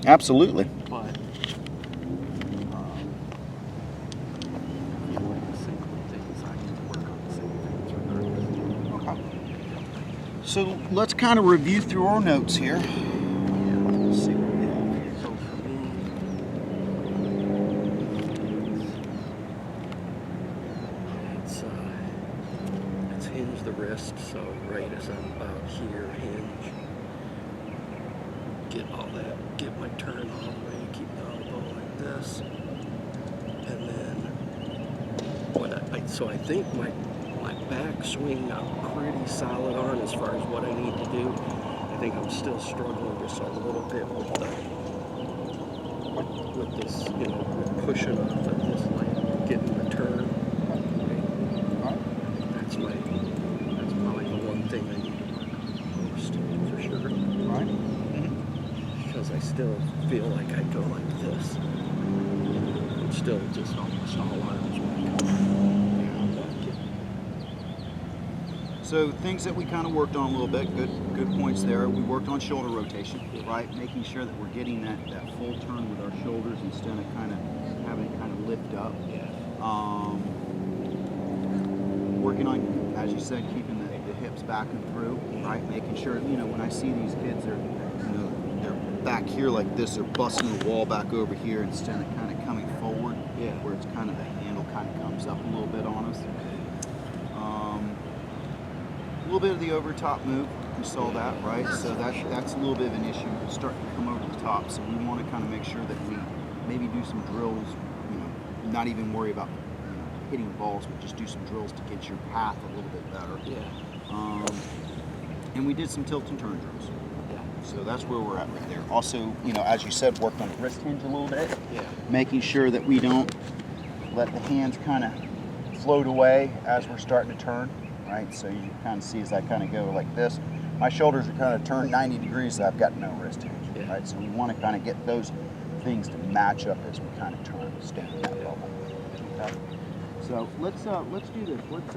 Absolutely. But you know, like the same things, I can work on the same things regardless. Okay. So let's kind of review through our notes here. Let's see what we have here. So for me, it's hinge the wrist, so right as I'm about here, hinge, get my turn all the way, keep the elbow like this, and then so I think my back swing I'm pretty solid on as far as what I need to do. I think I'm still struggling just a little bit with this, you know, with pushing off of this, like getting the turn. Right. That's probably the one thing I need to work on most, for sure. Right. Because I still feel like I go like this. I'm still just almost all arms when I come out. So things that we kind of worked on a little bit, good points there. We worked on shoulder rotation, right? Making sure that we're getting that full turn with our shoulders instead of kind of having it kind of lift up. Yeah. Working on, as you said, keeping the hips back and through, right? Making sure, you know, when I see these kids, they're back here like this, they're busting the wall back over here instead of kind of coming forward, where it's kind of the handle kind of comes up a little bit on us. A little bit of the over top move, we saw that, right? So that's a little bit of an issue, starting to come over the top. So we want to kind of make sure that we maybe do some drills, you know, not even worry about, you know, hitting balls, but just do some drills to get your path a little bit better. And we did some tilt and turn drills. So that's where we're at right there. Also, you know, as you said, worked on the wrist hinge a little bit. Making sure that we don't let the hands kind of float away as we're starting to turn, right? So you kind of see as I kind of go like this, my shoulders are kind of turned 90 degrees, so I've got no wrist hinge, right? So we want to kind of get those things to match up as we kind of turn, stay in that bubble. Okay. So let's do this. Let's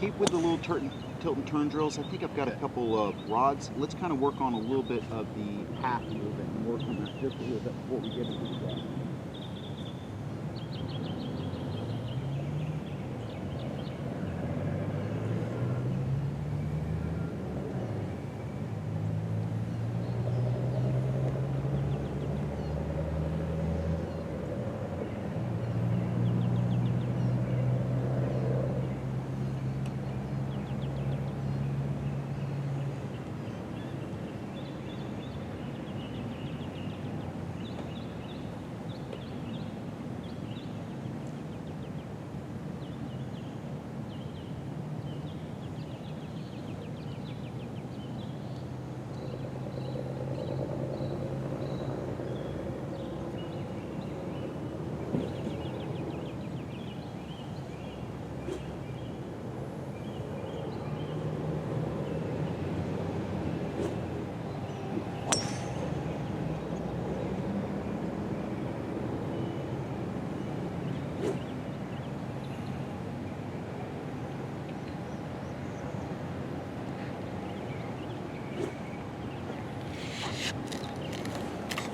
keep with the little tilt and turn drills. I think I've got a couple of rods. Let's kind of work on a little bit of the path a little bit and work on that just a little bit before we get into the rod.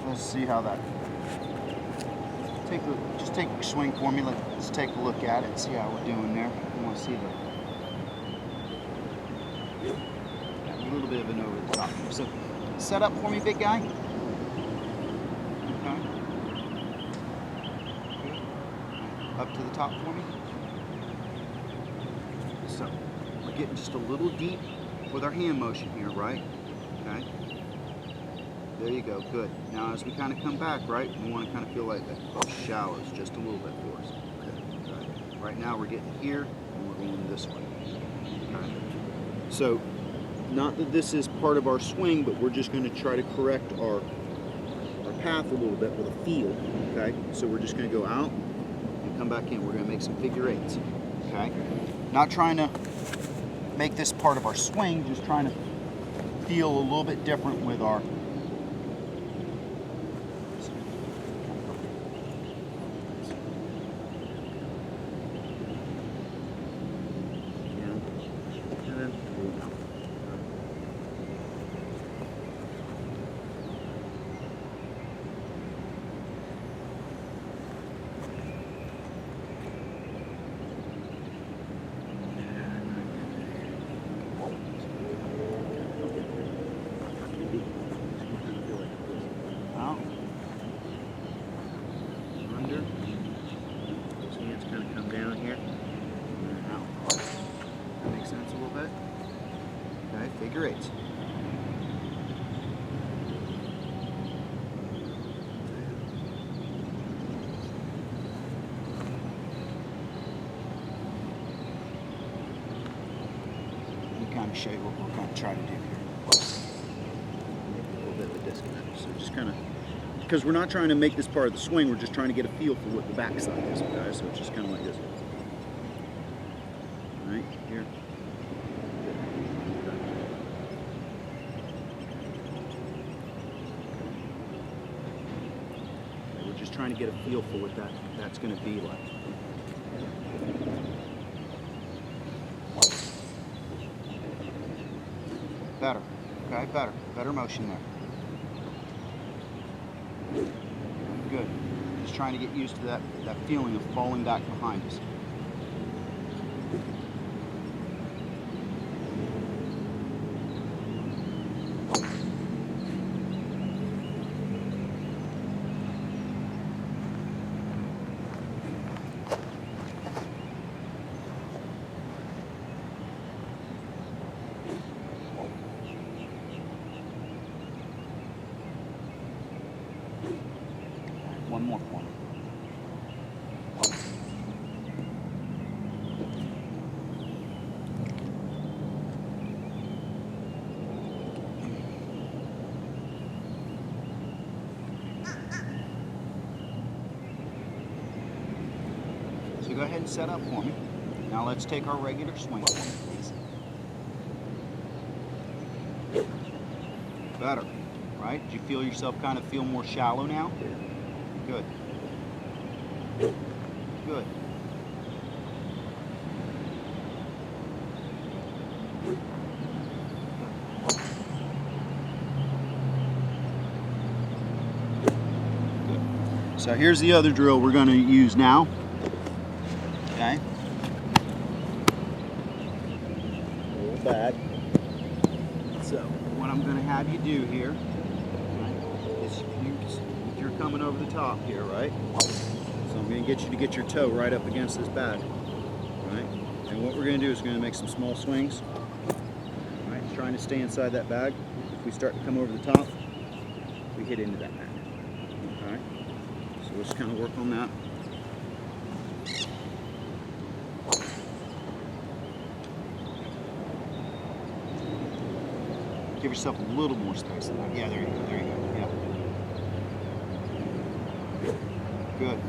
Let's see how that. Just take a swing for me. Let's take a look at it. See how we're doing there. I want to see a little bit of an over the top. So set up for me, big guy. Okay. Up to the top for me. So we're getting just a little deep with our hand motion here, right? Okay. There you go, good. Now as we kind of come back, right, we want to kind of feel like that shallows just a little bit for us. Okay. Right now we're getting here and we're going this way. Okay. So, not that this is part of our swing, but we're just going to try to correct our path a little bit with a feel. Okay. So we're just going to go out and come back in. We're going to make some figure eights. Okay. Not trying to make this part of our swing, just trying to feel a little bit different with our me show you what we're going to try to do here. A little bit of a disconnect. So just kind of, because we're not trying to make this part of the swing, we're just trying to get a feel for what the backside is, okay? So it's just kind of like this. All right, here. Okay, we're just trying to get a feel for what that's going to be like. Better, okay, better motion there. Good. Just trying to get used to that feeling of falling back behind us. One more point. So go ahead and set up for me. Now let's take our regular swing, please. Better, right? Do you feel yourself kind of feel more shallow now? Good. Good. Good. So here's the other drill we're going to use now. Okay. Roll back. So what I'm going to have you do here, right, is you're coming over the top here, right? So I'm going to get you to get your toe right up against this bag, right? And what we're going to do is we're going to make some small swings, right? Trying to stay inside that bag. If we start to come over the top, we hit into that bag, all right? So we'll just kind of work on that. Give yourself a little more space than that. Yeah, there you go, there you go, yeah. Good.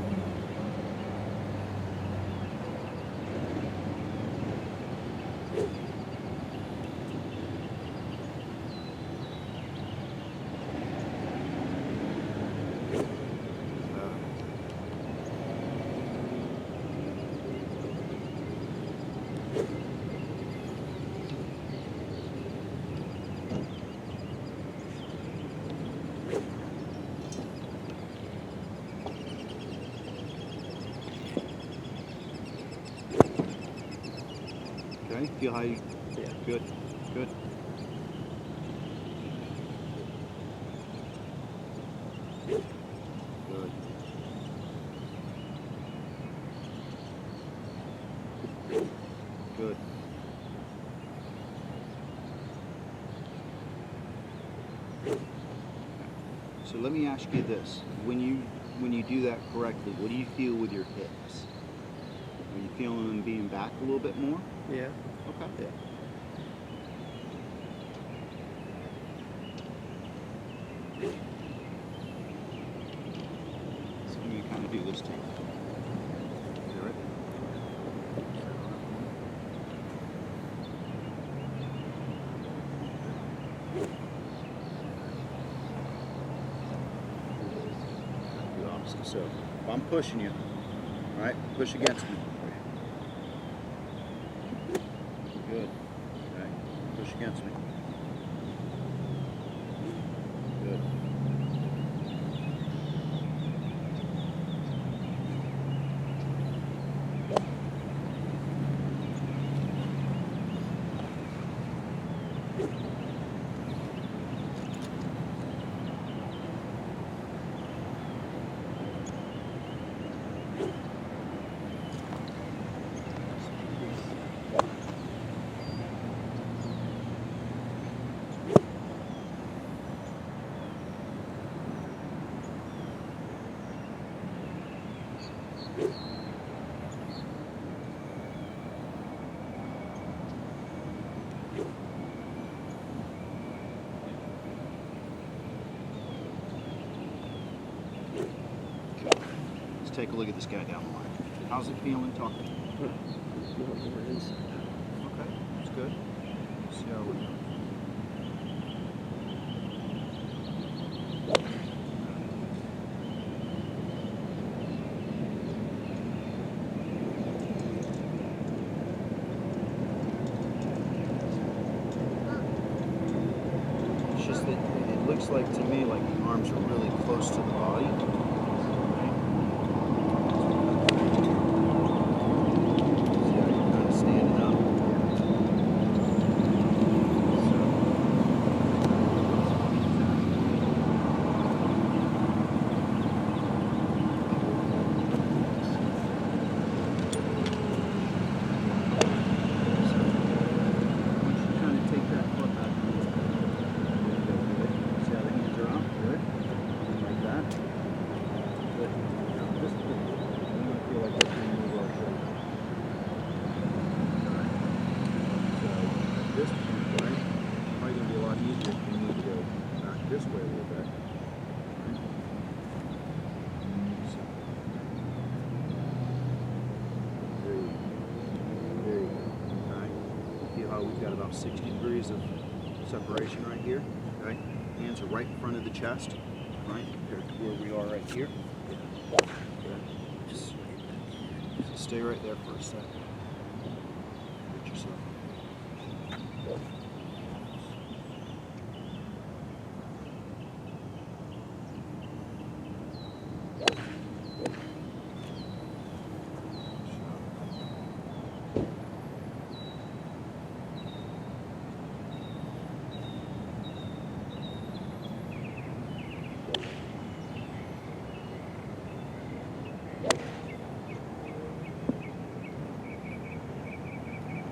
Okay, feel how you, yeah, good, good. Good. Good. So let me ask you this. When you do that correctly, what do you feel with your hips? Are you feeling them being back a little bit more? Yeah. Okay. Yeah. So I'm going to kind of do this too. You ready? Do opposite. So if I'm pushing you, all right, push against me. Good. Okay. Push against me. Good. take a look at this guy down the line. How's it feeling? Talk to me. More inside. Okay, that's good. See how we go. It's just that it looks like to me like the arms are really close to the body. This way a little bit. There you go. All right. Feel how we've got about 60 degrees of separation right here. Okay. Hands are right in front of the chest, right, compared to where we are right here. Okay. Just stay right there for a second. Get yourself.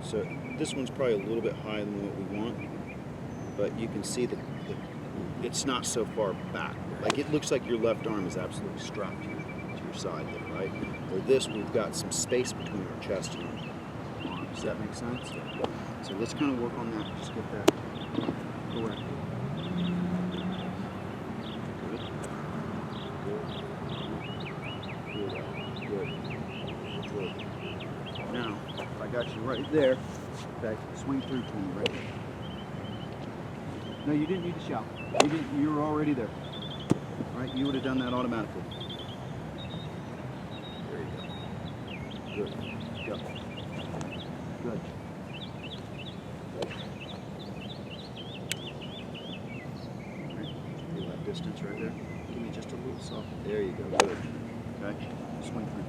So this one's probably a little bit higher than what we want, but you can see that it's not so far back. Like it looks like your left arm is absolutely strapped to your side there, right? Or this, we've got some space between our chest and our arm. Does that make sense? So let's kind of work on that. Just get that correct. Good. Now, if I got you right there, okay, swing through to me right there. No, you didn't need to shout. You were already there. Right? You would have done that automatically. There you go. Good. Go. Good. Right. Feel that distance right there? Give me just a little soft. There you go. Good. Okay. Swing through.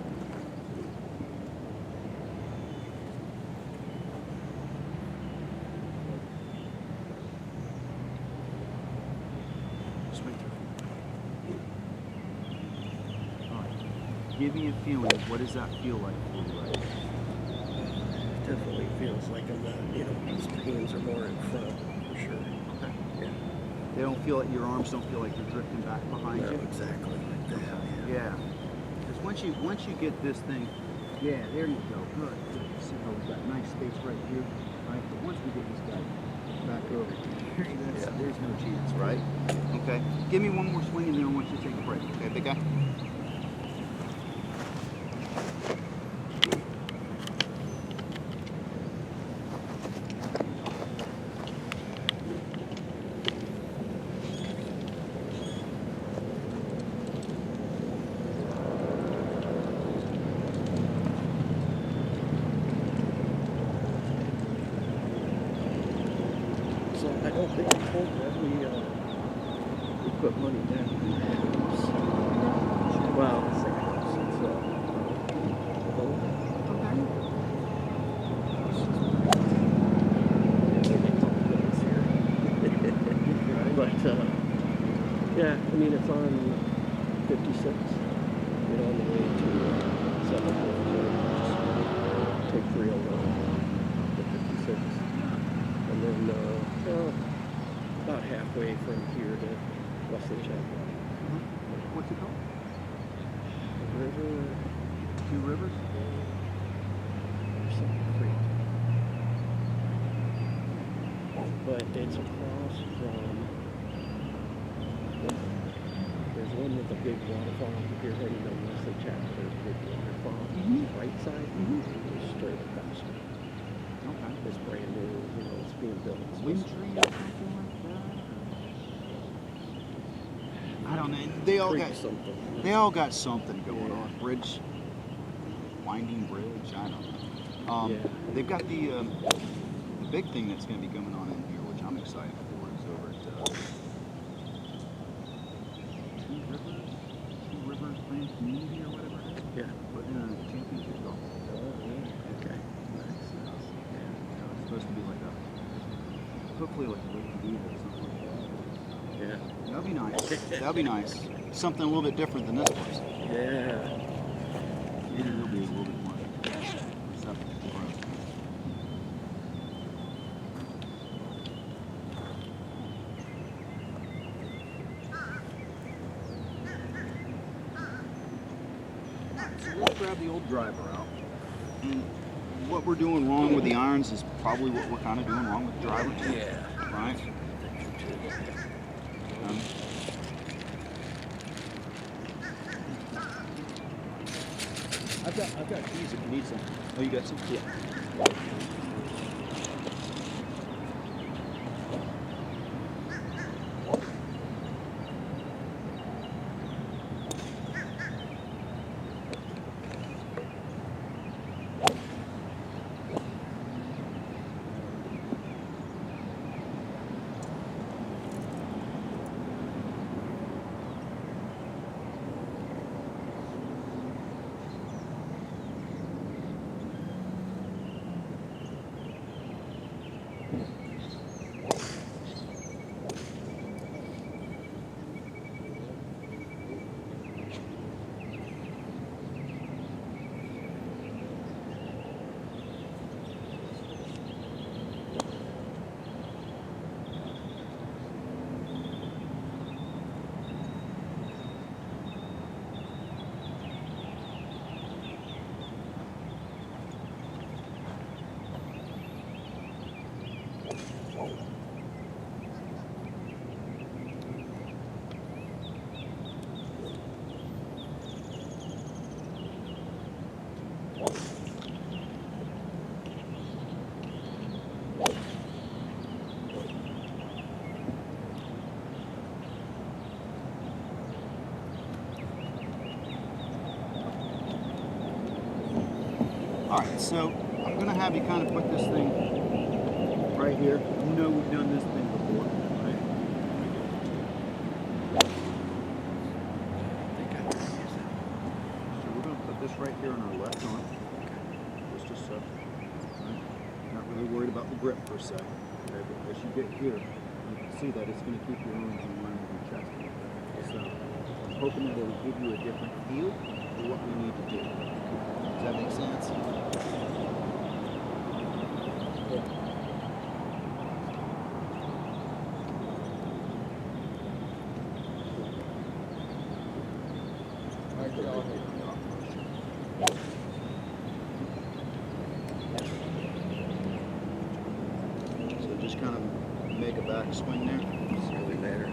Give me a feeling. What does that feel like for you right now? Definitely feels like I'm not, these hands are more in front, for sure. Okay. Yeah. They don't feel like your arms don't feel like they're drifting back behind No, you? exactly like that. Yeah. Because once you get this thing, yeah, there you go. Good. See how we've got nice space right here, right? But once we get this guy back over here, there's no chance, right? Okay. Give me one more swing and then I want you to take a break. Okay, big guy? I don't think I told that we put money down in the house. Well, but yeah, I mean it's on 56. We're on the way to 7. Just take 301 to 56. And then about halfway from here to Wesley Chapel. What's it called? River. 2 Rivers? Or something creek. But it's across from. There's one with the big waterfall. If you're heading to Wesley Chapel, there's a big waterfall. Right side, goes straight across. Okay. It's brand new, you know, it's being built. Wind tree or something like that? I don't know. They all got something going on. Bridge, winding bridge. I don't know. They've got the big thing that's going to be going on in here, which I'm excited for. Is over at Two Rivers Grand Community or whatever it is. Yeah. Putting in a championship golf. Okay. Nice. It's supposed to be like hopefully like a Lake Diva or something like that. Yeah. That'd be nice. That'd be nice. Something a little bit different than this place. Yeah. Maybe it'll be a little bit more. So let's grab the old driver out. And what we're doing wrong with the irons is probably what we're kind of doing wrong with the driver too. Yeah. Right? I've got keys if you need some. Oh, you got some? Yeah. Alright, so I'm going to have you kind of put this thing right here. You know we've done this thing before, right? So we're going to put this right here on our left arm. Just a sec. Right? Not really worried about the grip per se. Okay, but as you get here, you can see that it's going to keep your arms in line with your chest. So I'm hoping that it will give you a different feel for what we need to do. Does that make sense? So just kind of make a back swing there. It's really there.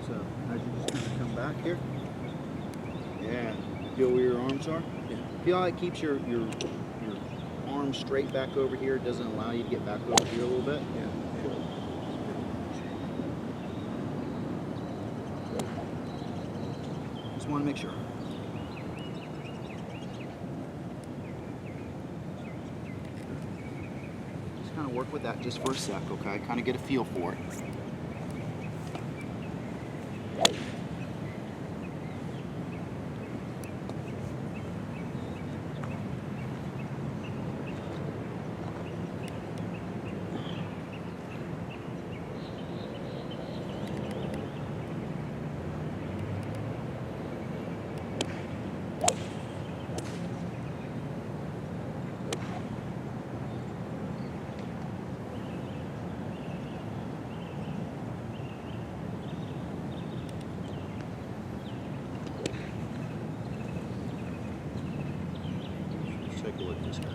So as you just kind of come back here, yeah, feel where your arms are. Yeah. Feel how it keeps your arms straight back over here. It doesn't allow you to get back over here a little bit. Yeah. Just want to make sure. Just kind of work with that just for a sec, okay? Kind of get a feel for it. Let's take a look at this guy.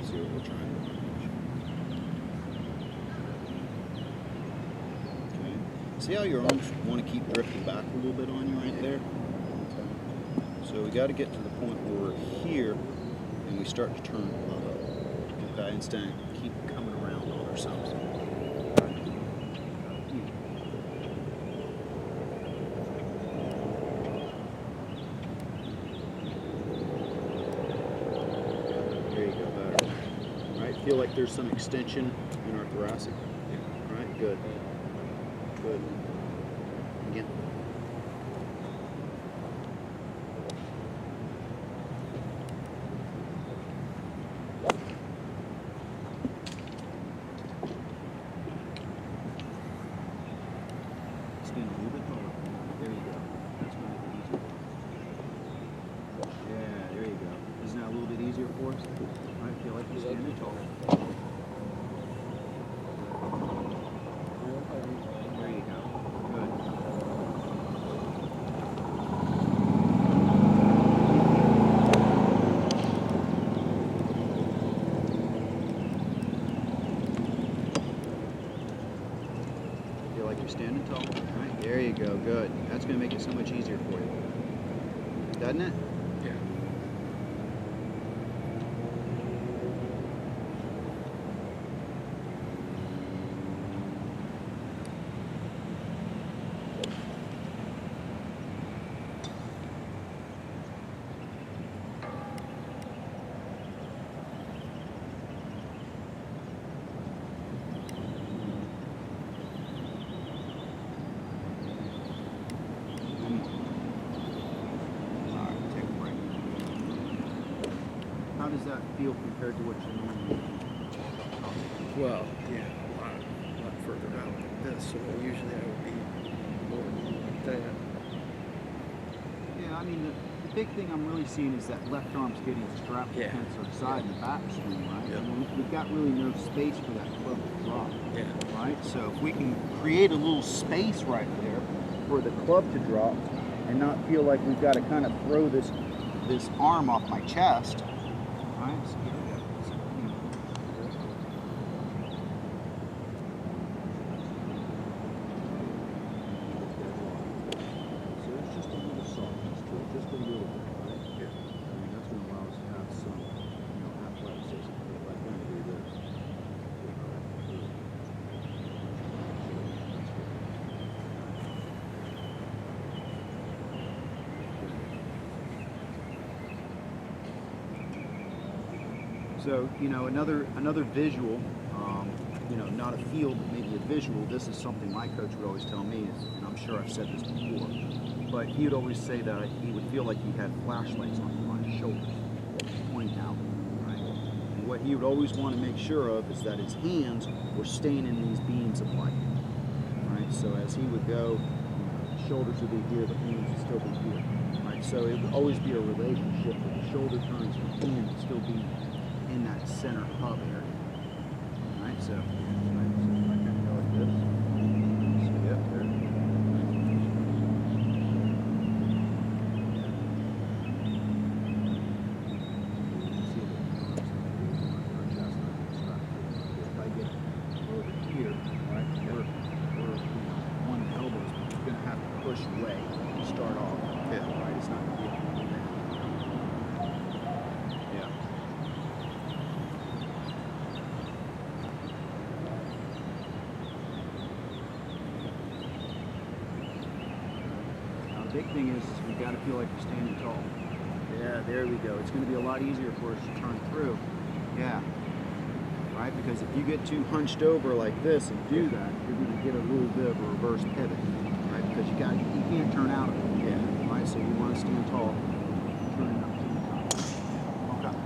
See what we're trying to accomplish. Okay. See how your arms want to keep drifting back a little bit on you right there? Okay. So we got to get to the point where we're here and we start to turn low. Okay, instead of keep coming around on ourselves. Feel like there's some extension in our thoracic. Yeah. All right, good. Good. Again. Stand a little bit taller. There you go. That's going to make it easier. Yeah, there you go. Isn't that a little bit easier for us? I feel like you're standing tall. There you go. Good. Feel like you're standing tall. All right, there you go. Good. That's going to make it so much easier for you. Doesn't it? Yeah. How does that feel compared to what you normally do? Well, yeah, a lot further out like this. So usually I would be more like that. Yeah, I mean, the big thing I'm really seeing is that left arm's getting strapped against our side in the back swing, right? Yeah. And we've got really no space for that club to drop. Yeah. Right? So if we can create a little space right there for the club to drop and not feel like we've got to kind of throw this arm off my chest. Right? So here we go. So, so it's just a little softness to it, just a little bit, right? Yeah. I mean, that's going to allow us to have some, athleticism. If I'm going to do this. So, another visual, not a feel, but maybe a visual. This is something my coach would always tell me, and I'm sure I've said this before, but he would always say that he would feel like he had flashlights on his shoulders, pointing out, right? And what he would always want to make sure of is that his hands were staying in these beams of light, right? So as he would go, the shoulders would be here, the hands would still be here, right? So it would always be a relationship where the shoulder turns, the hand would still be in that center hub area. Alright, so I kind of go like this. So yep, there. See our chest not constructed. If I get over here, right, we're one of the elbows, but you're gonna have to push away to start off. Yeah. Right, it's not gonna be able to do that. Yeah. The big thing is we've got to feel like we're standing tall. Yeah, there we go. It's going to be a lot easier for us to turn through. Yeah. Right? Because if you get too hunched over like this and do that, you're going to get a little bit of a reverse pivot. Right? Because you can't turn out of it. Yeah. Right? So you want to stand tall. Turn up to the top. Okay.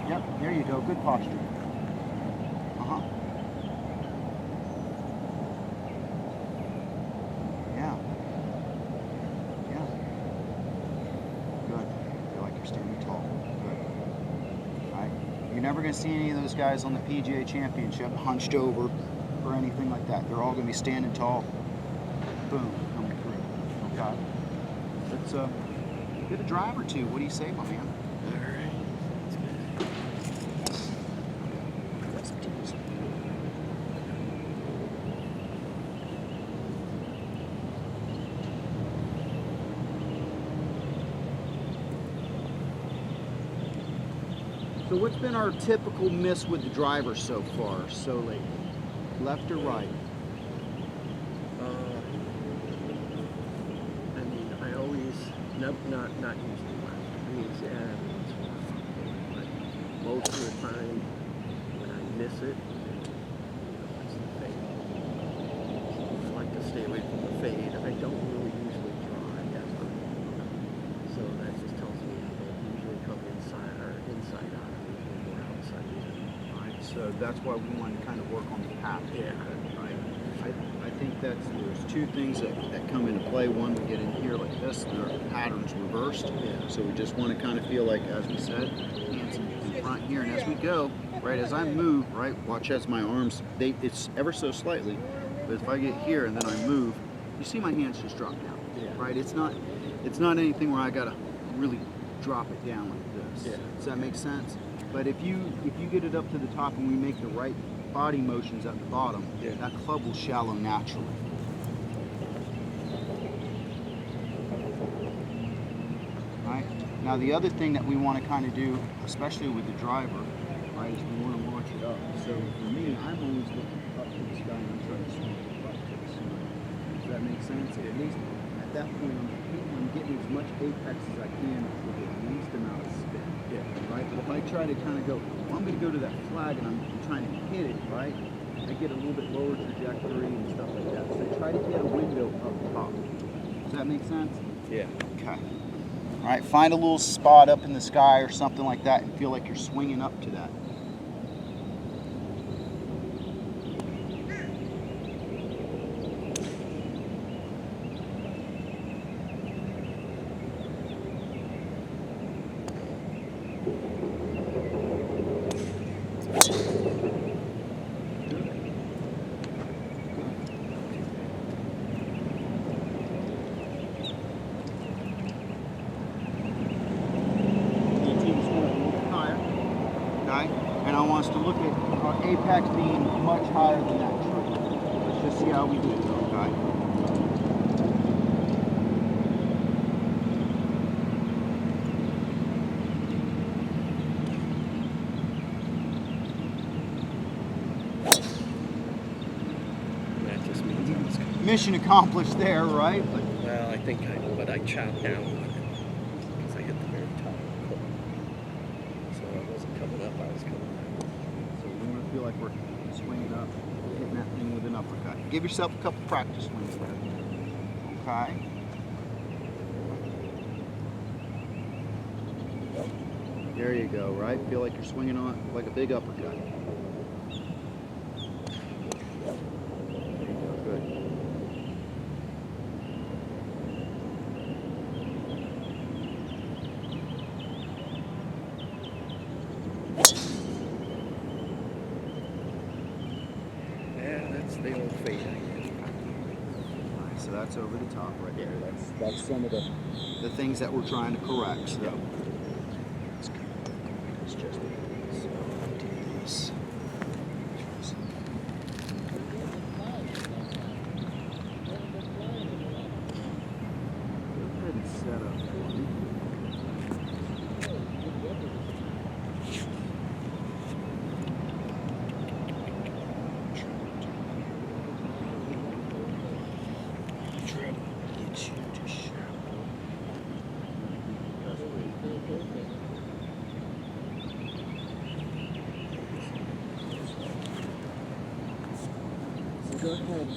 Yep, there you go. Good posture. Uh-huh. Yeah. Yeah. Good. Feel like you're standing tall. Good. Right? You're never going to see any of those guys on the PGA Championship hunched over or anything like that. They're all going to be standing tall. Boom. Coming through. Okay. Let's get a drive or two. What do you say, my man? So what's been our typical miss with the driver so far, so lately? Left or right? I mean, I always, nope, not usually left. I mean, but most of the time when I miss it, it's the fade. I like to stay away from the fade. I don't really usually drive ever. So that just tells me I don't usually come inside or inside out. More outside in. Right, so that's why we want to kind of work on the path. Yeah. Right. I think there's two things that come into play. One, we get in here like this, and our pattern's reversed. Yeah. So we just want to kind of feel like, as we said, hands in front here, and as we go, right, as I move, right, watch as my arms, it's ever so slightly, but if I get here and then I move, you see my hands just drop down. Yeah. Right? It's not anything where I gotta really drop it down like this. Yeah. Does that make sense? But if you get it up to the top and we make the right body motions at the bottom, yeah, that club will shallow naturally. Right? Now the other thing that we want to kind of do, especially with the driver, right, is we want to launch it up. So for me, I'm always looking up to the sky and I'm trying to swing it up to the sky. Does that make sense? At least at that point, I'm getting as much apex as I can with the least amount of spin. Yeah. Right? But if I try to kind of go, well, I'm going to go to that flag and I'm trying to hit it, right? I get a little bit lower trajectory and stuff like that. So try to get a window up top. Does that make sense? Yeah. Okay. All right, find a little spot up in the sky or something like that and feel like you're swinging up to that. And I want us to look at our apex being much higher than that tree. Let's just see how we do, okay? That just means I was coming. Mission accomplished there, right? But, Well, I think I chopped down because I hit the very top of the cliff. So I wasn't coming up, I was coming down. so we want to feel like we're swinging up, hitting that thing with an uppercut. Give yourself a couple practice swings with it. Okay? There you go, right? Feel like you're swinging on it like a big uppercut. There you go, good. Yeah, that's the old fade I get. Alright, so that's over the top right there. That's some of the things that we're trying to correct. So. Let's just do this. Go ahead and set up for me. Try to get you to shallow. So go ahead and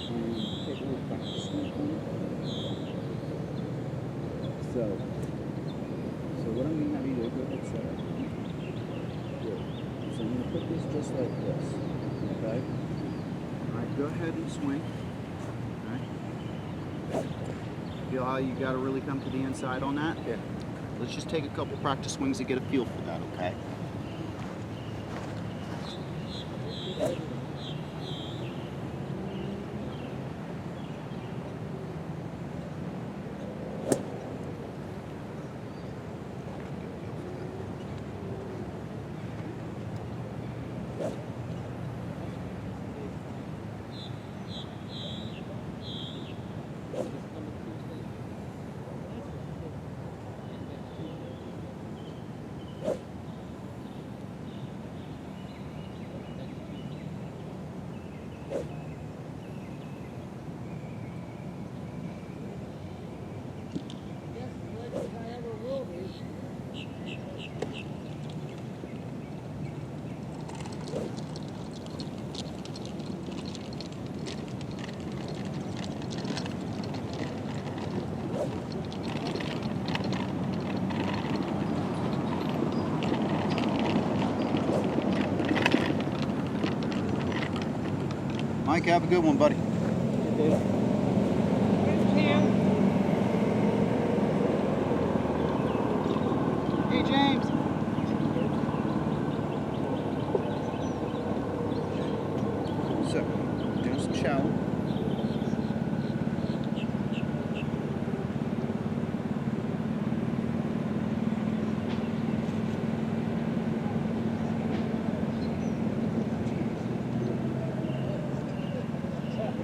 take a little practice with me. So what I'm going to have you do, go ahead and set up. Good. So I'm going to put this just like this. Okay? Alright, go ahead and swing. Alright? Feel how you got to really come to the inside on that? Yeah. Let's just take a couple practice swings to get a feel for that, okay? Mike, have a good one, buddy. Hey, James. So, doing some shallow.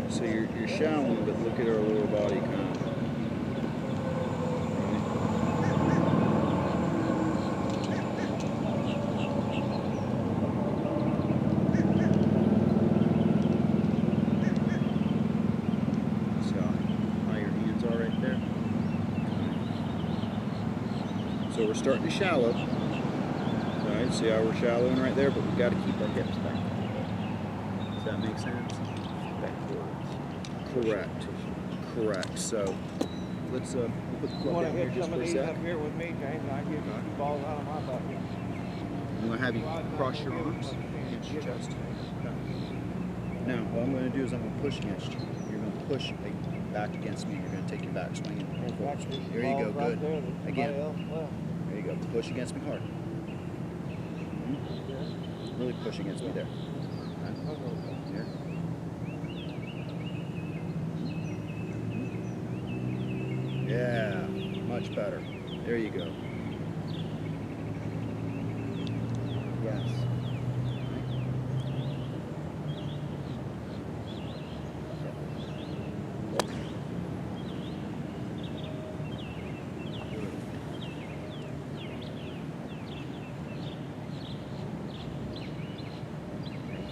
So you're shallowing, but look at our lower body kind of. So we're starting to shallow, right? See how we're shallowing right there, but we've got to keep our hips back. Does that make sense? Correct. Correct. So let's put the club down here just for a sec. Up here with me, James, I get balls out of my bucket. I'm going to have you cross your arms against your chest. Now, what I'm going to do is I'm going to push against you. You're going to push back against me. You're going to take your back swing and forward. There you go. Good. Again. There you go. Push against me hard. Really push against me there. Here. Yeah, much better. There you go. Yes.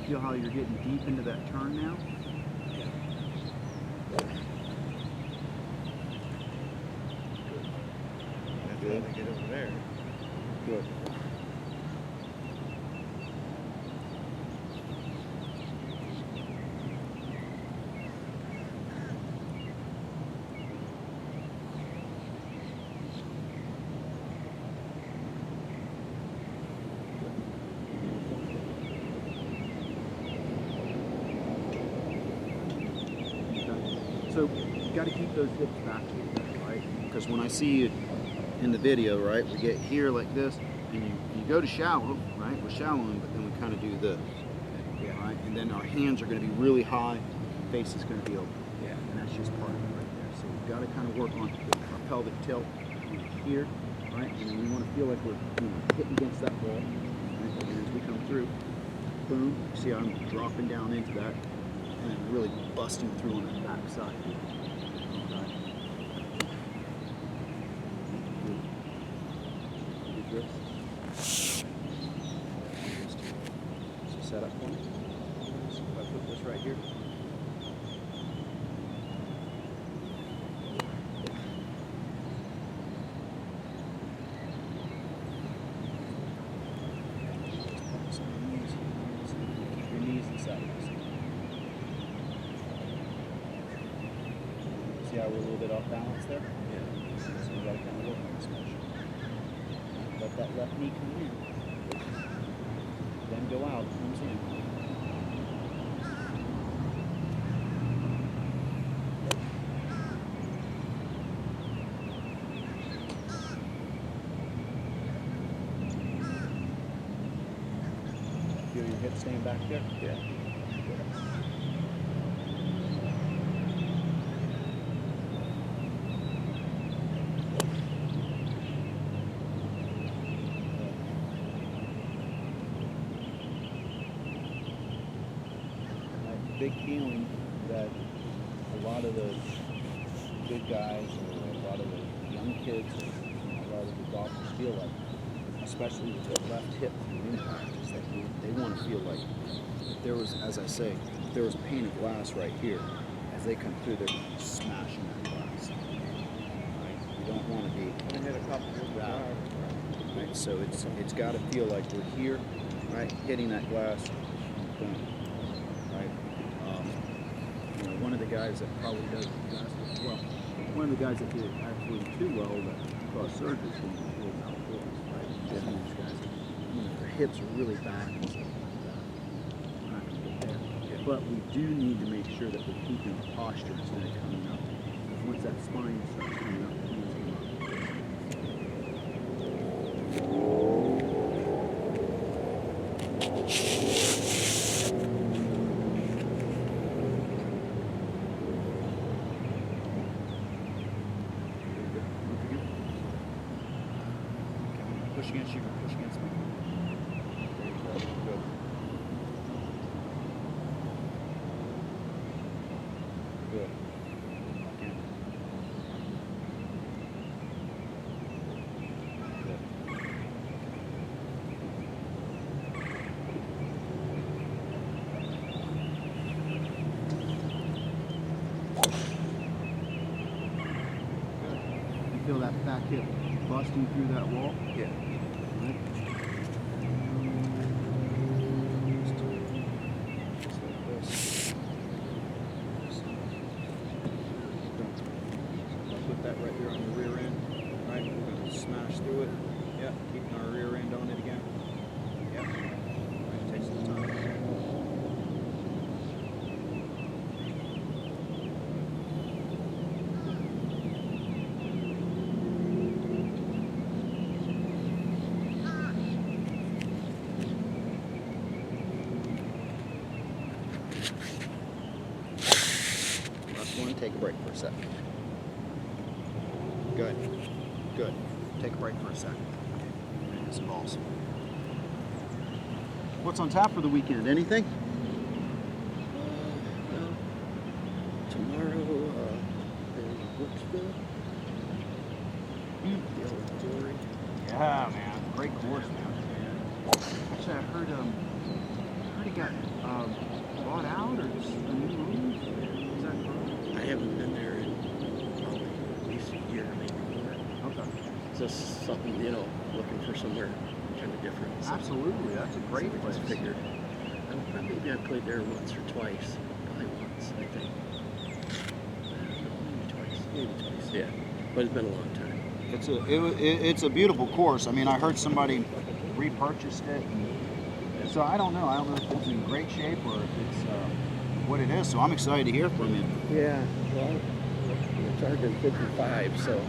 Feel how you're getting deep into that turn now? Good. Get over there. Good. So you got to keep those hips back, right? Because when I see you in the video, right, we get here like this, and you go to shallow, right? We're shallowing, but then we kind of do this, right? And then our hands are going to be really high, face is going to be open, and that's just part of it right there. So we've got to kind of work on our pelvic tilt here, right? And then we want to feel like we're hitting against that wall, right? And as we come through, boom, see how I'm dropping down into that, and then really busting through on that back side. Okay. Good. So set up point. So if I put this right here. Keep your knees inside. See how we're a little bit off balance there? Yeah. So we got to kind of work on this motion. Let that left knee come in. Then go out, comes in. Feel your hips staying back there? Yeah. Big feeling that a lot of the big guys or a lot of the young kids or a lot of the doctors feel like, especially with the left hip impact, is that they want to feel like if there was, as I say, if there was a pane of glass right here, as they come through, they're smashing that glass. Right? You don't want to be. I hit a couple of right? So it's got to feel like we're here, right, hitting that glass. Boom. One of the guys that probably does well, one of the guys that did it actually too well that caused surgery was outdoors, right? These guys, their hips are really back and stuff like that. We're not going to get there. but we do need to make sure that we're keeping the posture instead of coming up. Because once that spine starts coming up, it needs to come up. Push against you, push against me. There you go. Good. Good. Again. Good. You feel that back hip busting through that wall? Yeah. Right. Just like this. I'll put that right there on the rear end. Right, we're going to smash through it. Yep, keeping our rear end on it again. Yep. Right, takes some time. Last one, take a break for a second. Good. Good. Take a break for a second. And some balls. What's on tap for the weekend? Anything? Well, tomorrow in Brooksville, the old glory. Yeah, man. Great course, man. Actually, I heard it got bought out or just a new room. Is that correct? I haven't been there in probably at least a year, maybe more. Okay. Just something, looking for somewhere kind of different. So Absolutely. That's a great I place. just figured. Maybe I played there once or twice. Probably once, I think. Maybe twice. Maybe twice. Yeah, but it's been a long time. It's a beautiful course. I mean, I heard somebody repurchased it. So I don't know. I don't know if it's in great shape or if it's what it is. So I'm excited to hear from you. Yeah, well, we're charging 55, so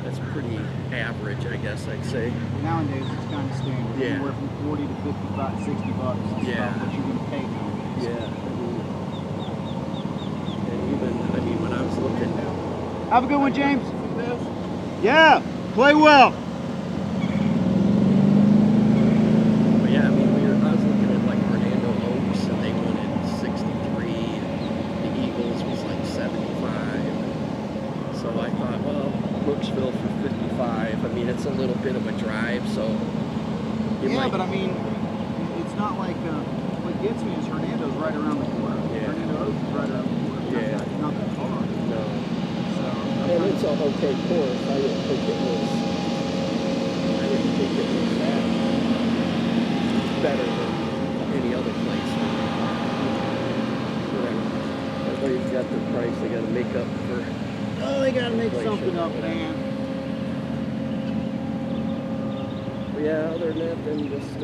that's pretty average, I guess I'd say. Nowadays, it's kind of standard. Yeah. Anywhere from 40 to 55, 60 bucks. Is Yeah. about what you're going to pay nowadays. Yeah, and even when I was looking. Have a good one, James. Yeah. Play well. But yeah, I mean, I was looking at like Fernando Oaks, and they wanted 63, and the Eagles was like 75. So I thought, well, Brooksville for 55. I mean, it's a little bit of a drive, so. But I mean, it's not like what gets me is Hernando's right around the corner. Yeah. Fernando Oaks is right around the corner. Yeah. Not that far. No. So, And it's a okay course. I didn't think it was that better than any other place. Whatever. Everybody's got their price. They got to make up for. oh, they got to make inflation something or up, whatever. man. But yeah, other than that, then just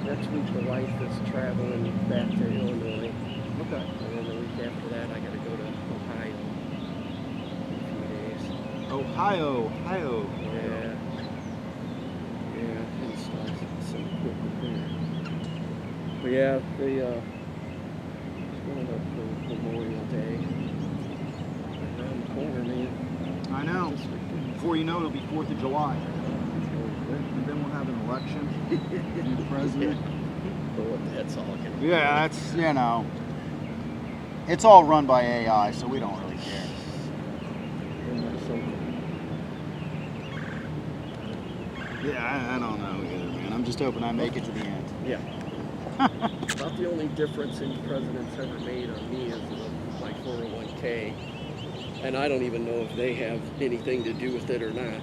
next week the wife is traveling back to Illinois. Okay. And then the week after that, I got to go to Ohio in a few days. Ohio. Yeah. Yeah, install some equipment there. But yeah, it's going up for Memorial Day. Around the corner, man. I know. This weekend. Before you know it, it'll be 4th of July. And then we'll have an election. New president. But what that's all gonna be. Yeah, that's, it's all run by AI, so we don't really care. Yeah, I don't know either, man. I'm just hoping I make it to the end. Yeah. About the only difference any president's ever made on me is my 401k. And I don't even know if they have anything to do with it or not.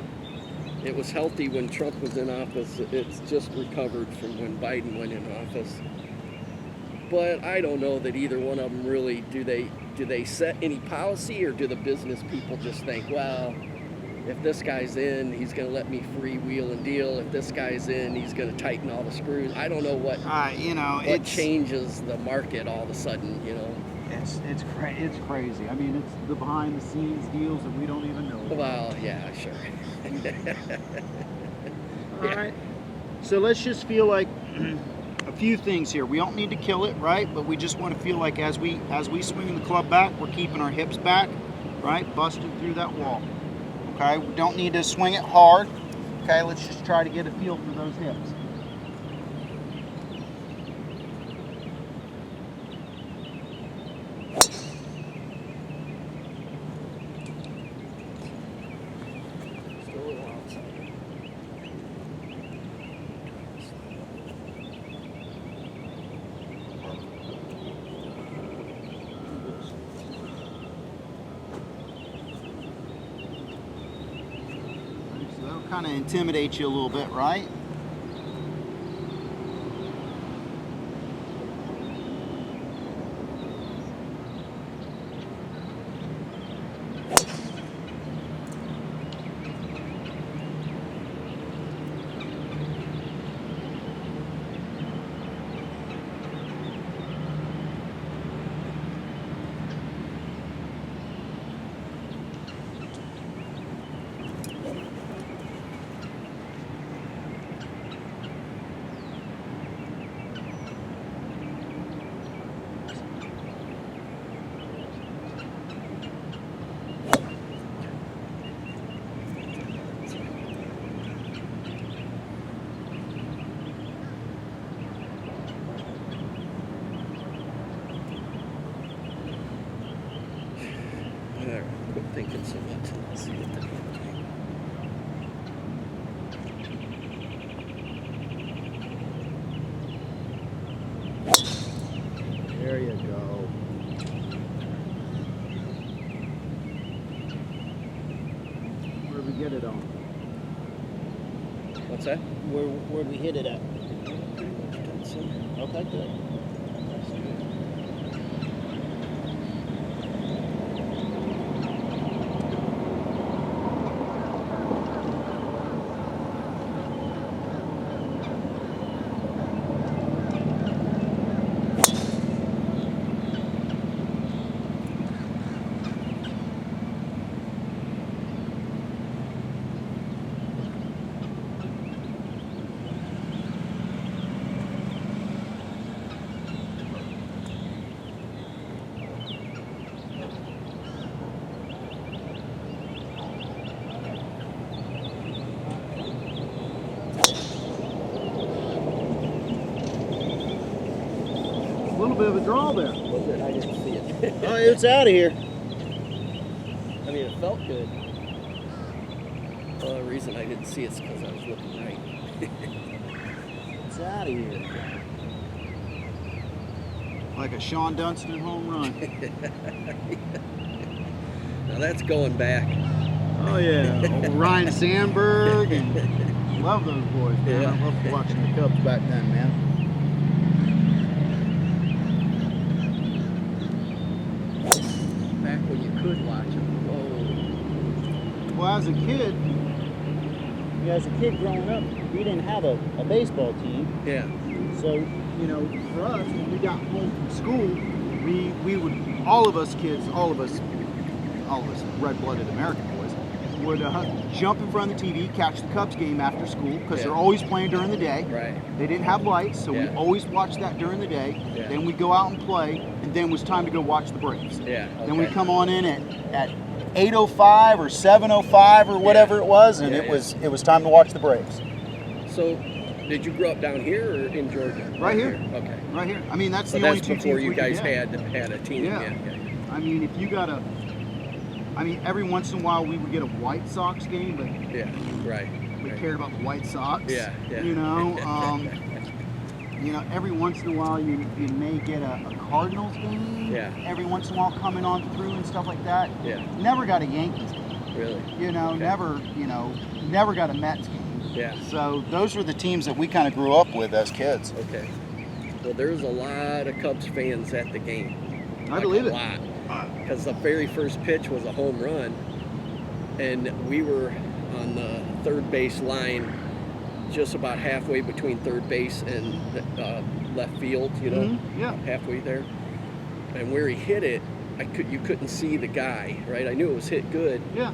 It was healthy when Trump was in office. It's just recovered from when Biden went in office. But I don't know that either one of them really, do they set any policy, or do the business people just think, well, if this guy's in, he's going to let me free wheel and deal. If this guy's in, he's going to tighten all the screws. I don't know what it changes the market all of a sudden, It's crazy. I mean, it's the behind the scenes deals that we don't even know about. Well, yeah, sure. All right. So let's just feel like a few things here. We don't need to kill it, right? But we just want to feel like as we swing the club back, we're keeping our hips back, right? Busting through that wall. Okay. We don't need to swing it hard. Okay. Let's just try to get a feel for those hips. Kind of intimidate you a little bit, right? Quit thinking so much. Let's see what they're doing. There you go. Where'd we get it on? What's that? Where'd we hit it at? Dead center. Okay, good. That's good. A little bit of a draw there. Was it? I didn't see it. Oh, it's out of here. I mean, it felt good. Well, the reason I didn't see it's because I was looking right. It's out of here. Like a Sean Dunston home run. Now that's going back. Oh yeah, Ryan Sandberg, and love those boys, man. Yeah. I loved watching the Cubs back then, man. Back when you could watch them. Oh, Well, as a kid growing up, we didn't have a baseball team. yeah, So, for us, when we got home from school, we would, all of us red-blooded American boys, would jump in front of the TV, catch the Cubs game after school, because Yeah. they're always playing during the day. right. They didn't have lights, so we Yeah. always watched that during the day. Yeah. Then we'd go out and play, and then it was time to go watch the Braves. Yeah. Then we'd okay. come on in at 8:05 or 7:05 or whatever it was, and Yeah, it was time to watch the Braves. So, did you grow up down here or in Georgia? Right here. Okay. Right here. I mean, that's So the only that's two before teams you we could guys get. had a team. Yeah. I mean, if you got every once in a while we would get a White Sox game, but Yeah. Right. we right. cared about the White Sox. Yeah. Yeah. Every once in a while you may get a Cardinals game. Yeah. Every once in a while coming on through and stuff like that. Yeah. Never got a Yankees game. Really. Okay. Never got a Mets game. Yeah. So those were the teams that we kind of grew up with as kids. Okay. Well, there's a lot of Cubs fans at the game. I believe a it. lot. Because the very first pitch was a home run, and we were on the third base line, just about halfway between third base and left field, you know, Yeah. halfway there. And where he hit it, you couldn't see the guy, right? I knew it was hit good. Yeah.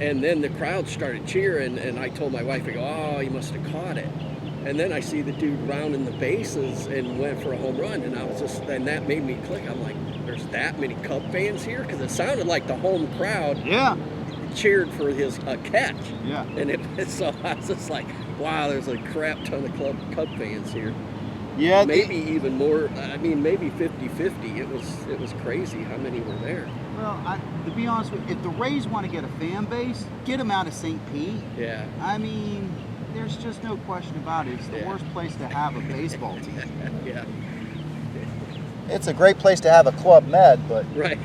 And then the crowd started cheering, and I told my wife, I go, oh, he must have caught it. And then I see the dude rounding the bases and went for a home run, and I was just, and that made me click. I'm like, there's that many Cub fans here? Because it sounded like the home crowd cheered for his catch. Yeah. And so I was just like, wow, there's a crap ton of Cub fans here. Yeah. Maybe even more. I mean, maybe 50-50. It was crazy how many were there. Well, to be honest with you, if the Rays want to get a fan base, get them out of St. Pete. Yeah. I mean, there's just no question about it. It's the worst place to have a baseball team. Yeah. It's a great place to have a Club Med, but Right.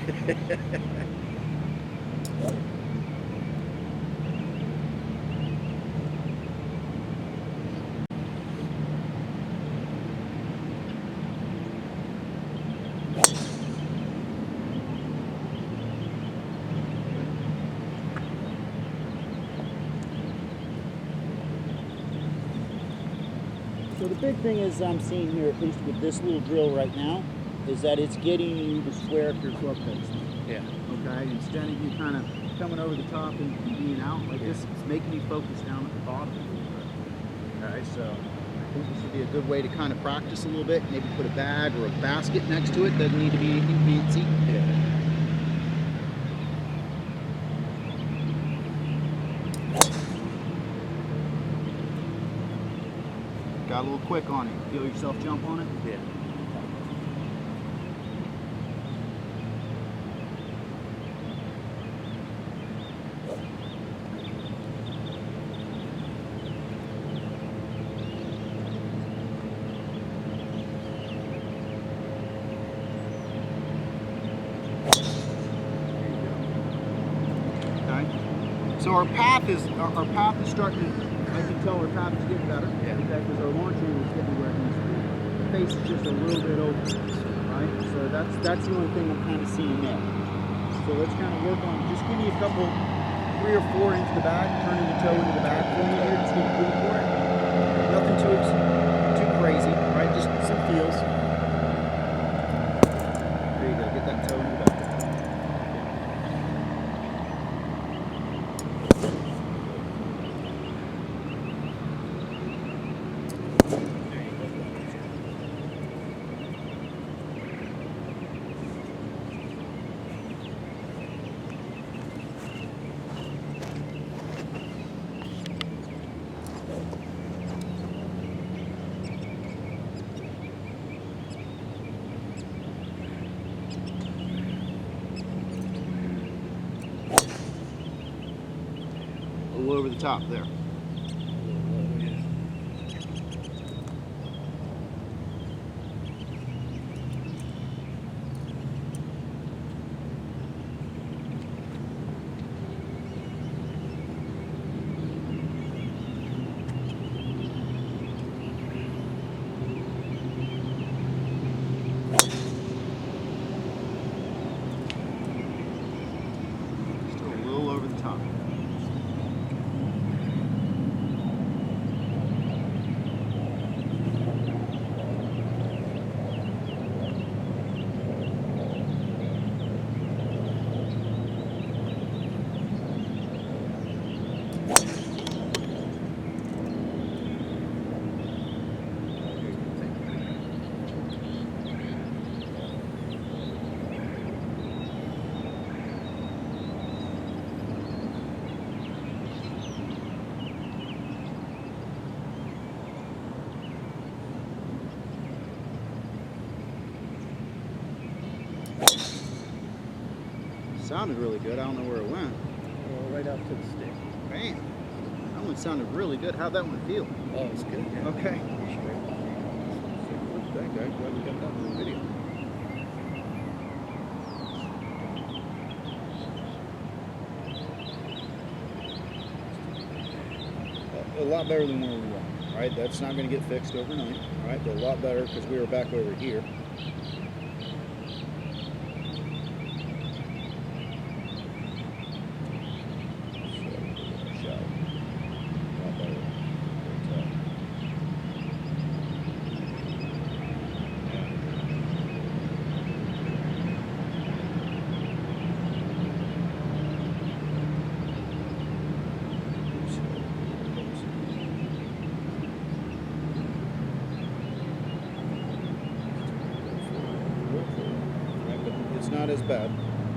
So the big thing is I'm seeing here, at least with this little drill right now, is that it's getting you to square up your club face. Yeah. okay, instead of you kind of coming over the top and being out like this, it's making you focus down at the bottom a little bit. Okay, so I think this would be a good way to kind of practice a little bit. Maybe put a bag or a basket next to it. Doesn't need to be anything fancy. Yeah. Got a little quick on it. Feel yourself jump on it? Yeah. Okay. So our path is starting to, I can tell our path is getting better. Yeah. Okay, because our launch angle is getting where it needs to be. The face is just a little bit open. Right? So that's the only thing I'm kind of seeing there. So let's kind of work on, just give me a couple, 3 or 4 into the back, turning the toe into the back for me here, just get a feel for it. Nothing too crazy, right? Just some feels. There you go, get that toe in the back. A little over the top there. Still a little over the top. Sounded really good. I don't know where it went. Well, right up to the stick. Bam. That one sounded really good. How'd that one feel? Oh, it's good. Yeah. Okay. That guy, glad we got that on video. A lot better than where we were, right? That's not going to get fixed overnight, right? But a lot better because we were back over here. as bad,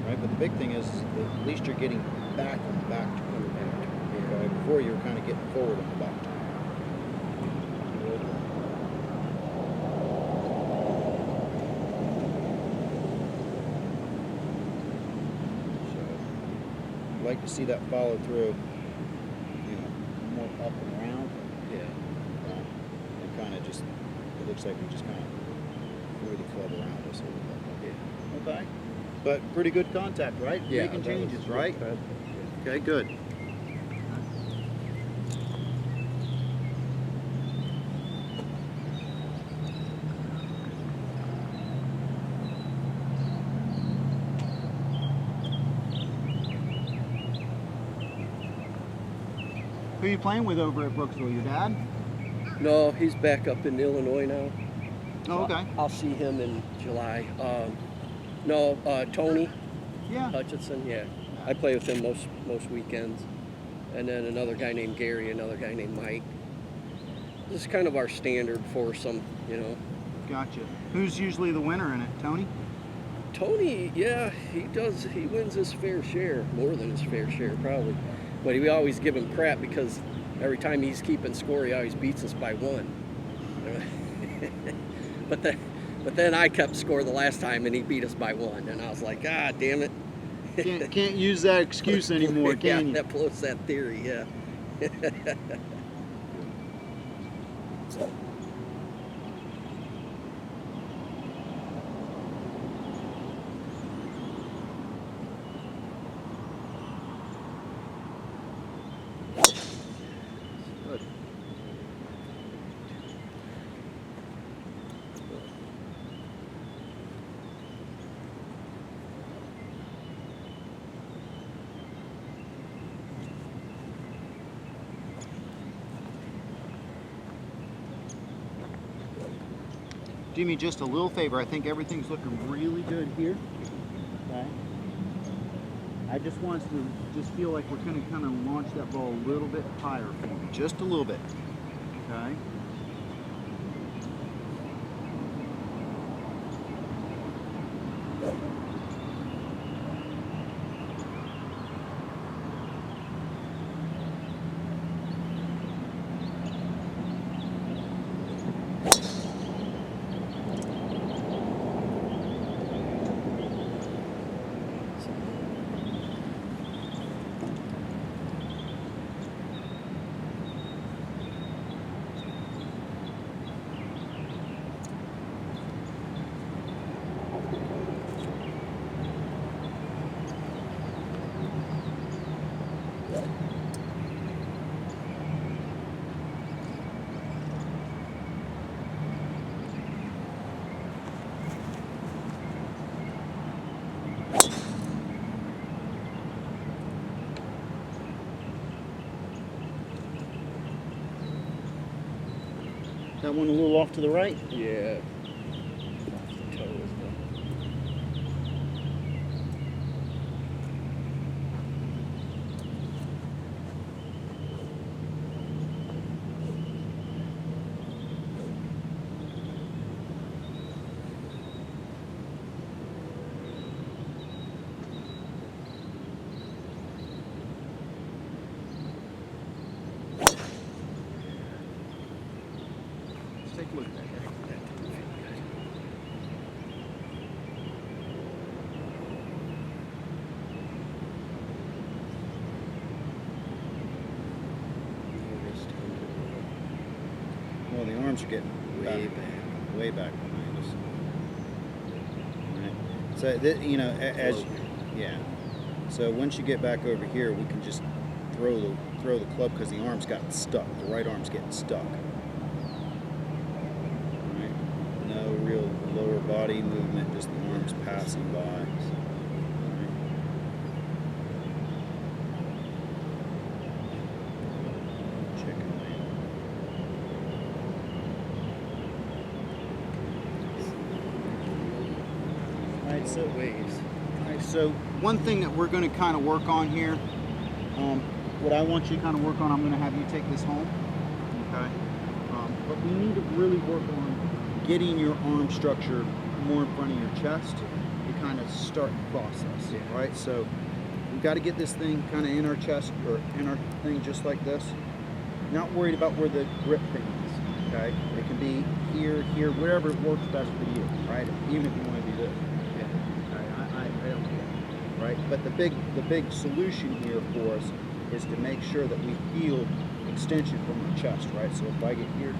right? But the big thing is that at least you're getting back on the back turn. Okay? Before you were kind of getting forward on the back turn. So I'd like to see that follow through, you know, more up and around. Yeah. And kind of just, it looks like we just kind of threw the club around us a little bit. Okay. But pretty good contact, right? Yeah. Making that was changes, right? good. Okay, good. Who are you playing with over at Brooksville? Your dad? No, he's back up in Illinois now. Oh, okay. I'll see him in July. Tony Yeah. Hutchinson. Yeah, I play with him most weekends. And then another guy named Gary, another guy named Mike. This is kind of our standard foursome, you know. Gotcha. Who's usually the winner in it? Tony? Tony, yeah, he does. He wins his fair share, more than his fair share probably. But we always give him crap because every time he's keeping score, he always beats us by one. But then I kept score the last time and he beat us by one, and I was like, ah, damn it. Can't use that excuse anymore, Yeah, can you? that blows that theory, yeah. Good. Do me just a little favor. I think everything's looking really good here. Okay. I just want us to just feel like we're going to kind of launch that ball a little bit higher for me. Just a little bit. Okay. That one a little off to the right? Yeah. Toe is the- Let's take a look at that. Well, the arms are getting way back behind us. Right. So, you know, as yeah. So once you get back over here, we can just throw the club because the arms got stuck. The right arm's getting stuck. Right. No real lower body movement, just the arms passing by. Right. Chicken wing. Alright, so waves. alright, so one thing that we're going to kind of work on here, what I want you to kind of work on, I'm going to have you take this home, okay? But we need to really work on getting your arm structure more in front of your chest. It kind of start the process, right? So we've got to get this thing kind of in our chest or in our thing just like this. Not worried about where the grip thing is, okay? It can be here, here, wherever it works best for you, right? Even if you want to do this. I don't care. Right? But the big solution here for us is to make sure that we feel extension from our chest, right? So if I get here,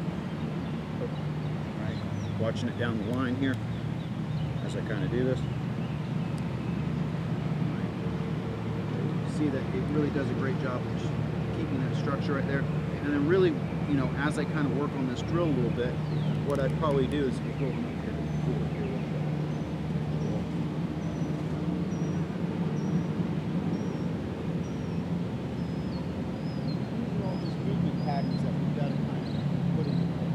right, watching it down the line here as I kind of do this, see that it really does a great job of just keeping that structure right there. And then really, you know, as I kind of work on this drill a little bit, what I'd probably do is go up here and pull it here a little bit. These are all just movement patterns that we've got to kind of put into place.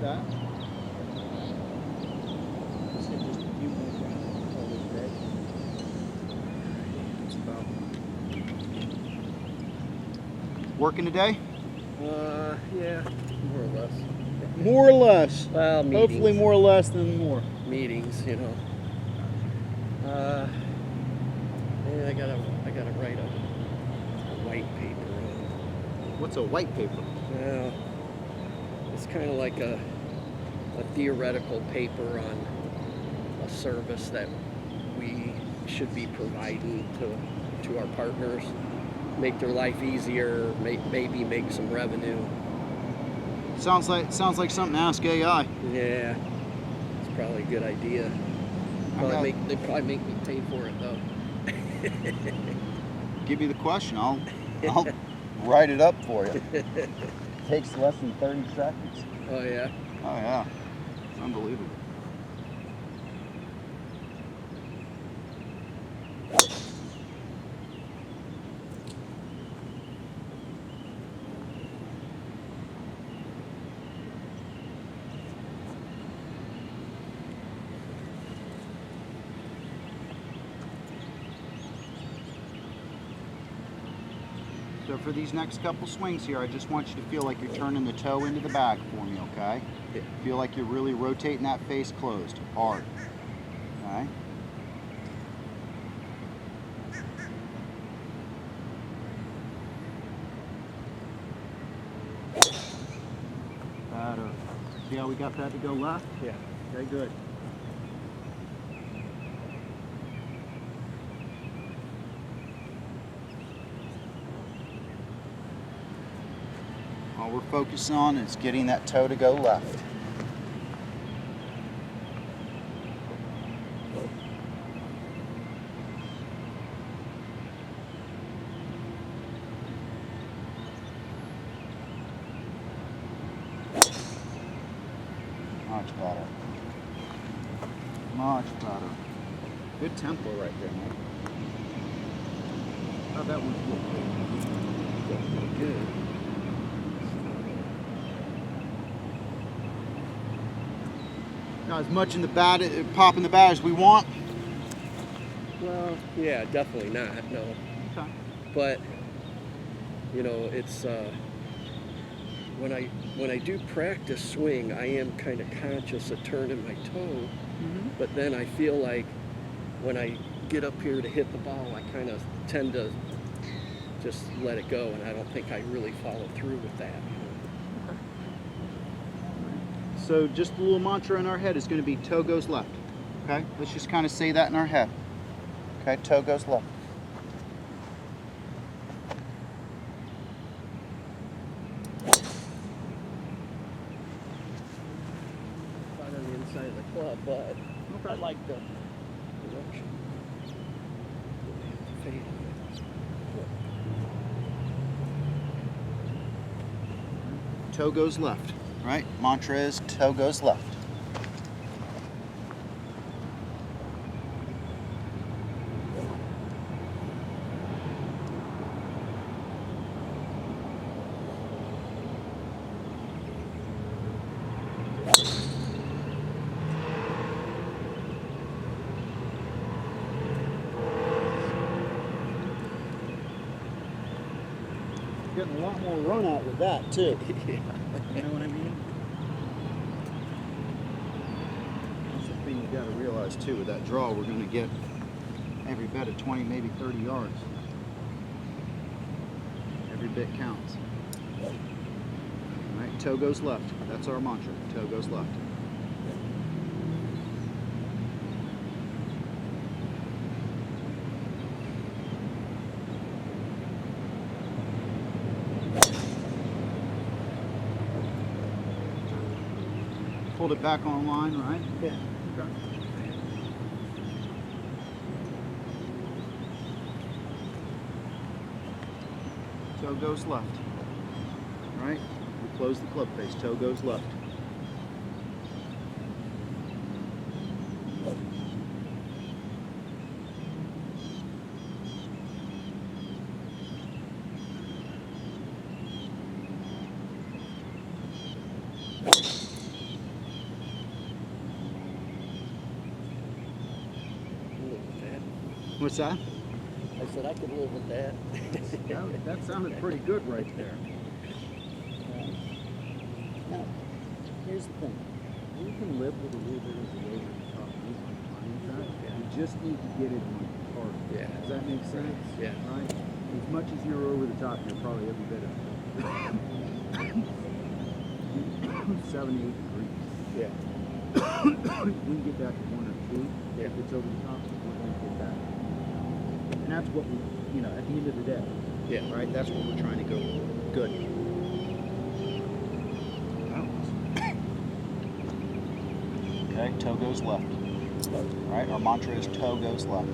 that. Let's hit just a few more rounds. Call it a day. It's about, Working today? yeah, more or less. More or less. Well, meetings. Hopefully more or less than more. Meetings, you know. Yeah, I gotta write a white paper. What's a white paper? Well, it's kind of like a theoretical paper on a service that we should be providing to our partners, make their life easier, maybe make some revenue. Sounds like something to ask AI. Yeah, it's probably a good idea. They probably make me pay for it though. Give me the question. I'll write it up for you. Takes less than 30 seconds. Oh yeah. Oh yeah, it's unbelievable. So for these next couple swings here, I just want you to feel like you're turning the toe into the bag for me, okay? Yeah. Feel like you're really rotating that face closed, hard, okay? Better. See how we got that to go left? Yeah. Okay, good. All we're focusing on is getting that toe to go left. Much better. Much better. Good tempo right there, man. How'd that one feel? Good. Not as much in the bat, pop in the bat as we want. Well, yeah, definitely not. No. Okay. But you know, it's when I do practice swing, I am kind of conscious of turning my toe. Mm-hmm. But then I feel like when I get up here to hit the ball, I kind of tend to just let it go, and I don't think I really follow through with that. So just a little mantra in our head is going to be toe goes left. Okay? Let's just kind of say that in our head. Okay, toe goes left. Right on the inside of the club, but I like the direction. Fade. Toe goes left. Right? Mantra is toe goes left. Getting a lot more run out with that too. Yeah. You know what I mean? That's the thing you got to realize too. With that draw, we're going to get every bit of 20, maybe 30 yards. Every bit counts. All right, toe goes left. That's our mantra. Toe goes left. Hold it back on line, right? Yeah. Okay. Toe goes left. All right? We close the club face. Toe goes left. What's that? I said I could live with that. That sounded pretty good right there. Now, here's the thing. We can live with a little bit of the over the top move on the climbing track. We just need to get it on hard. Yeah. Does that make sense? Yeah. Right? As much as you're over the top, you're probably every bit of 7 to 8 degrees. Yeah. We can get that to 1 or 2. Yeah. If it's over the top, we're going to get that. And that's what we, you know, at the end of the day, Yeah. Right? That's what we're trying to go for. Good. Okay, toe goes left. All right, our mantra is toe goes left.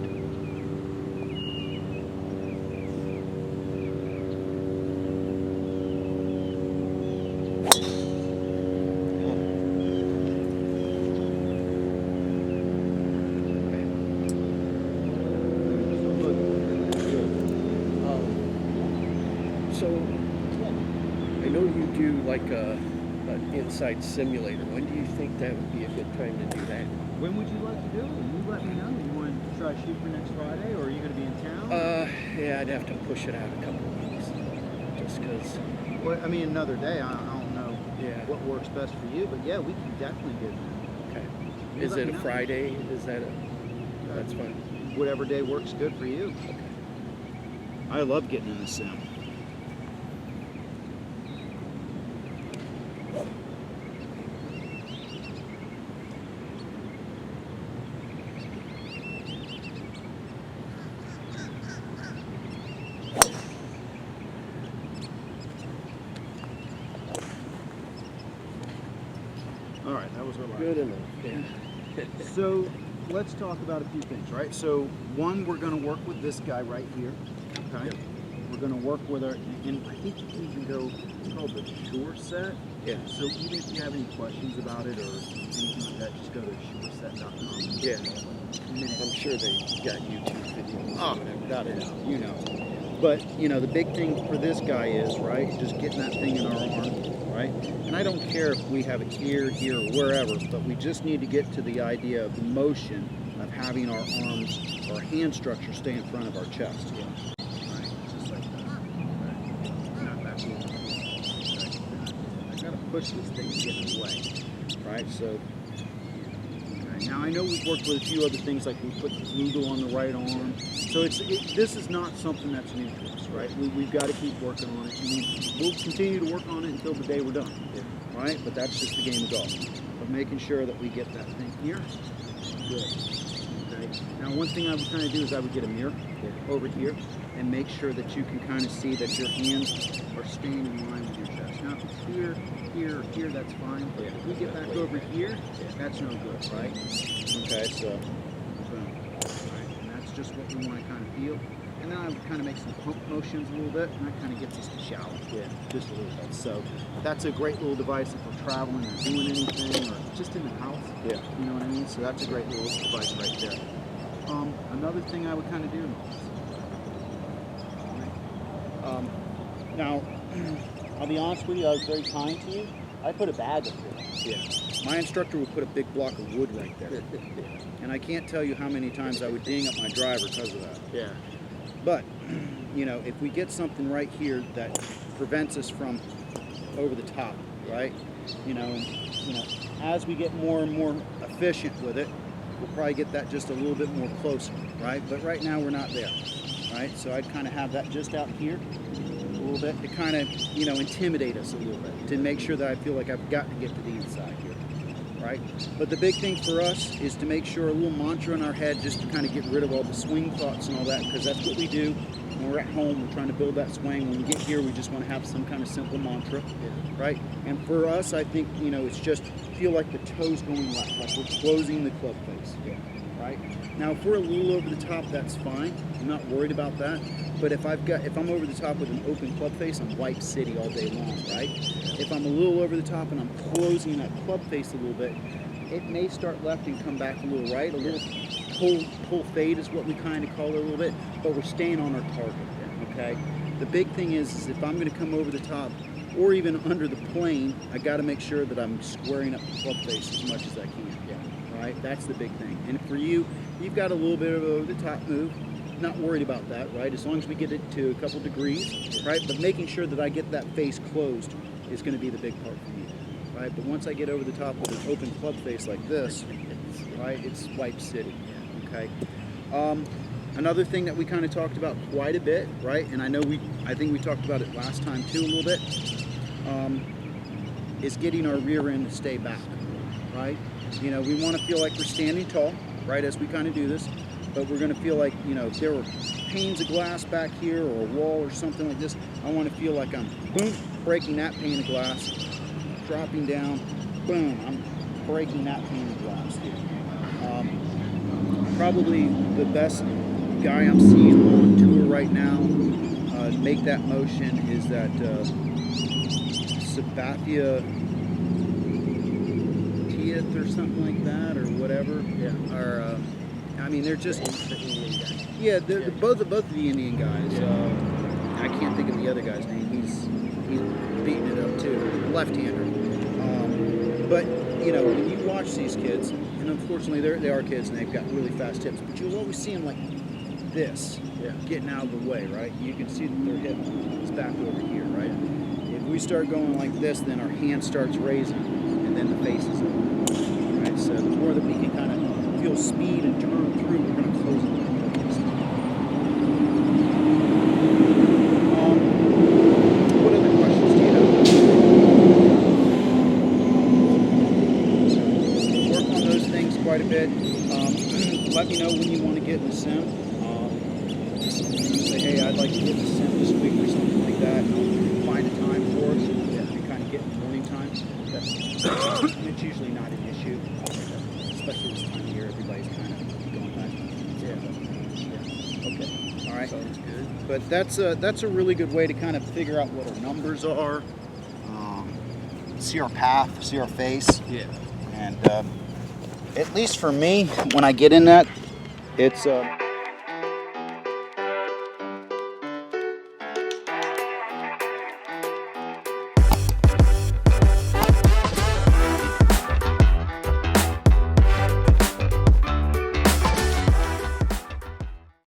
So, I know you do like an inside simulator. When do you think that would be a good time to do that? when would you like to do it? You let me know. You want to try to shoot for next Friday, or are you going to be in town? Yeah, I'd have to push it out a couple of weeks, just because. Well, I mean, another day. I don't know Yeah. what works best for you, but yeah, we can definitely get it. Okay. You Is let it me a know. Friday? Is that a? That's fine. Whatever day works good for you. Okay. I love getting in the sim. All right, that was our last. Good enough. Yeah. So let's talk about a few things, right? So one, we're going to work with this guy right here. Okay. Yep. We're going to work with our, and I think you can even go, it's called the Shore Set. Yeah. So even if you have any questions about it or anything like that, just go to shoreset.com. Yeah. I'm sure they got YouTube videos. Oh, or whatever. got it. You know. But, you know, the big thing for this guy is, right, just getting that thing in our arm, right? And I don't care if we have it here, or wherever, but we just need to get to the idea of the motion of having our arms, our hand structure stay in front of our chest. Yeah. Right, just like that. Right. Not that cool. Right. I gotta push this thing to get in the way, right? So, okay. Now I know we've worked with a few other things, like we put the flugel on the right arm. So this is not something that's new to us, right? We've got to keep working on it. We'll continue to work on it until the day we're done, Yeah. right? But that's just the game of golf. But making sure that we get that thing here. Good. Okay. Now, one thing I would kind of do is I would get a mirror over here and make sure that you can kind of see that your hands are staying in line with your chest. Now, if it's here, here, that's fine. But if we get back over here, that's no good, right? Okay, so just what we want to kind of feel. And then I would kind of make some pump motions a little bit, and that kind of gets us to shallow. Yeah, just a little bit. So that's a great little device if we're traveling or doing anything or just in the house. Yeah. You know what I mean? So that's a great little device right there. Another thing I would kind of do now, I'll be honest with you, I was very kind to you. I put a bag up there. yeah. My instructor would put a big block of wood right there. And I can't tell you how many times I would ding up my driver because of that. Yeah. But, you know, if we get something right here that prevents us from over the top, right? You know, as we get more and more efficient with it, we'll probably get that just a little bit more closer, right? But right now we're not there, right? So I'd kind of have that just out here a little bit to kind of, you know, intimidate us a little bit, to make sure that I feel like I've got to get to the inside here. Right? But the big thing for us is to make sure a little mantra in our head, just to kind of get rid of all the swing thoughts and all that, because that's what we do when we're at home. We're trying to build that swing. When we get here, we just want to have some kind of simple mantra, right? And for us, I think, you know, it's just feel like the toes going left, like we're closing the club face, right? Now, if we're a little over the top, that's fine. I'm not worried about that. But if I'm over the top with an open club face, I'm white city all day long, right? If I'm a little over the top and I'm closing that club face a little bit, it may start left and come back a little right. A little pull fade is what we kind of call it a little bit, but we're staying on our target, okay? The big thing is if I'm going to come over the top or even under the plane, I got to make sure that I'm squaring up the club face as much as I can, right? That's the big thing. And for you, you've got a little bit of over the top move. not worried about that, right? As long as we get it to a couple degrees, right? But making sure that I get that face closed is going to be the big part for me, right? But once I get over the top with an open club face like this, right, it's Wipe City, okay? Another thing that we kind of talked about quite a bit, right? And I think we talked about it last time too a little bit, is getting our rear end to stay back, right? You know, we want to feel like we're standing tall, right, as we kind of do this, but we're going to feel like, you know, if there were panes of glass back here or a wall or something like this, I want to feel like I'm, boom, breaking that pane of glass, dropping down, boom, I'm breaking that pane of glass here. Probably the best guy I'm seeing on tour right now make that motion is that Sabathia Tiath or something like that, or whatever. Yeah. Or I mean, they're just The Indian guy. yeah, both of the Indian guys. I can't think of the other guy's name. He's beating it up too, left-hander. But you know, when you watch these kids, and unfortunately they are kids and they've got really fast hips, but you'll always see them like this, getting out of the way, right? You can see that their hip is back over here, right? If we start going like this, then our hand starts raising, and then the face is open, right? So the more that we can kind of feel speed and turn through, we're going to close it. What other questions do you have? Work on those things quite a bit. Let me know when you want to get in the sim. Say, hey, I'd like to get in the sim this week or something like that. Find a time for us and kind of get in the morning time. It's usually not an issue, especially this time of year. Everybody's kind of going back. Okay. All right. Sounds good. But that's a really good way to kind of figure out what our numbers are, see our path, see our face. Yeah. And at least for me, when I get in that, it's